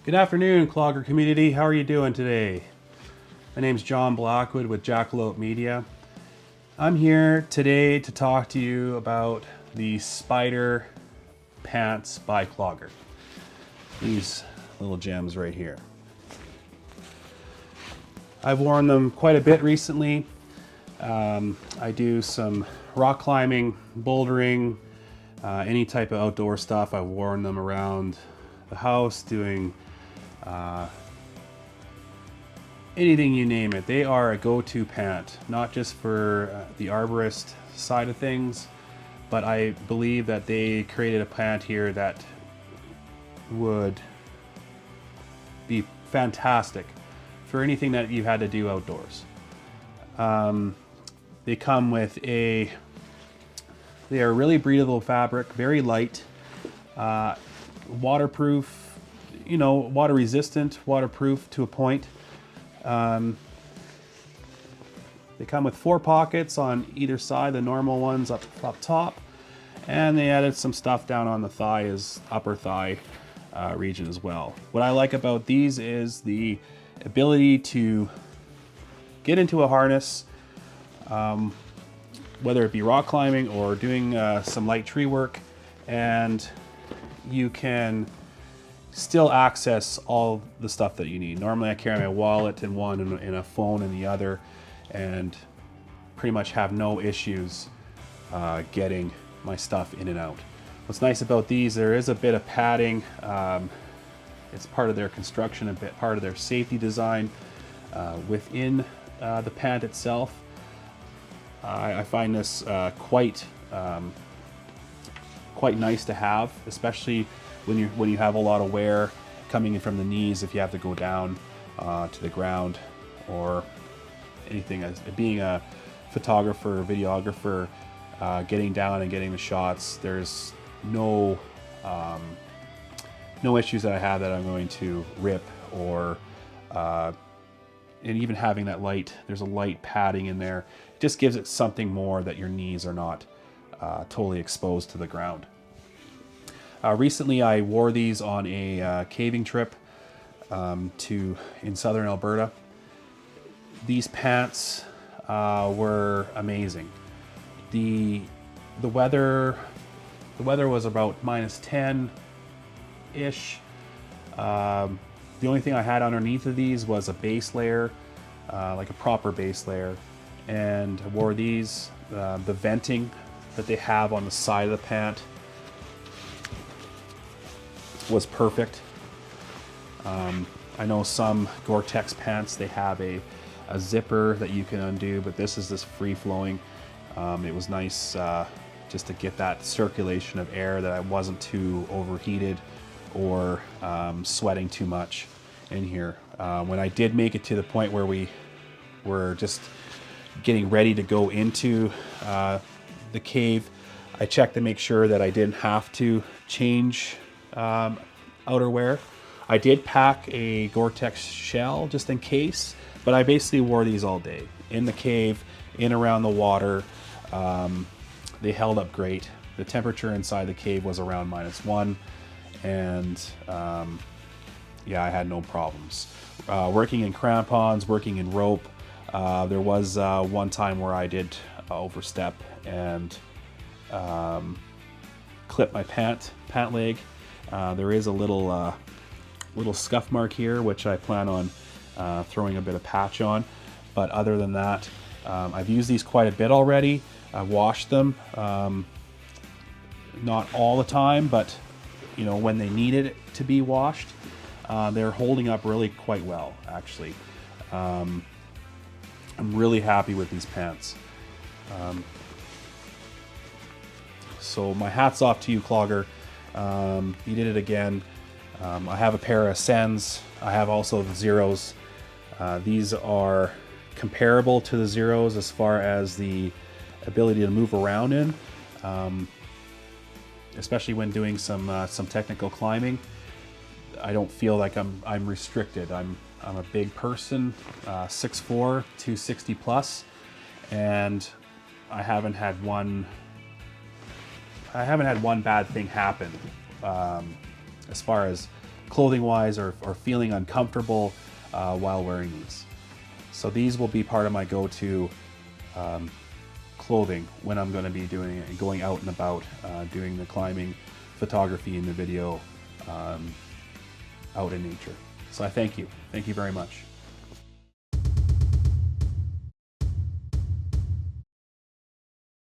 Good afternoon, Clogger community. How are you doing today? My name's Jon Blackwood with Jackalope Media. I'm here today to talk to you about the Spider pants by Clogger. These little gems right here. I've worn them quite a bit recently. I do some rock climbing, bouldering, any type of outdoor stuff. I've worn them around the house doing anything you name it. They are a go-to pant, not just for the arborist side of things, but I believe that they created a pant here that would be fantastic for anything that you've had to do outdoors. They come with they are really breathable fabric, very light, waterproof, water resistant, waterproof to a point. They come with 4 pockets on either side, the normal ones up top, and they added some stuff down on the thigh, as upper thigh region as well. What I like about these is the ability to get into a harness, whether it be rock climbing or doing some light tree work, and you can still access all the stuff that you need. Normally I carry my wallet in one and a phone in the other, and pretty much have no issues getting my stuff in and out. What's nice about these, there is a bit of padding. It's part of their construction, a bit part of their safety design within the pant itself. I find this quite nice to have, especially when you have a lot of wear coming in from the knees, if you have to go down to the ground or anything. As being a photographer, videographer, getting down and getting the shots, there's no issues that I have that I'm going to rip, or and even having that there's a light padding in there, it just gives it something more that your knees are not totally exposed to the ground. Recently I wore these on a caving trip in southern Alberta. These pants were amazing. The weather was about -10-ish. The only thing I had underneath of these was a base layer, like a proper base layer, and I wore these. The venting that they have on the side of the pant was perfect. I know some Gore-Tex pants, they have a zipper that you can undo, but this is just free flowing. It was nice just to get that circulation of air, that I wasn't too overheated or sweating too much in here. When I did make it to the point where we were just getting ready to go into the cave, I checked to make sure that I didn't have to change outerwear. I did pack a Gore-Tex shell just in case, but I basically wore these all day in the cave, in around the water. They held up great. The temperature inside the cave was around -1, and yeah, I had no problems. Working in crampons, working in rope, there was one time where I did overstep and clip my pant leg. There is a little scuff mark here, which I plan on throwing a bit of patch on. But other than that, I've used these quite a bit already. I've washed them, not all the time, but when they needed it to be washed, they're holding up really quite well, actually. I'm really happy with these pants. So my hat's off to you, Clogger. You did it again. I have a pair of Sens. I have also the Zeros. These are comparable to the Zeros as far as the ability to move around in, especially when doing some technical climbing. I don't feel like I'm restricted. I'm a big person, 6'4", 260 plus, and I haven't had one bad thing happen as far as clothing wise or feeling uncomfortable while wearing these. So these will be part of my go-to clothing when I'm going to be going out and about, doing the climbing, photography, and the video out in nature. So I thank you very much.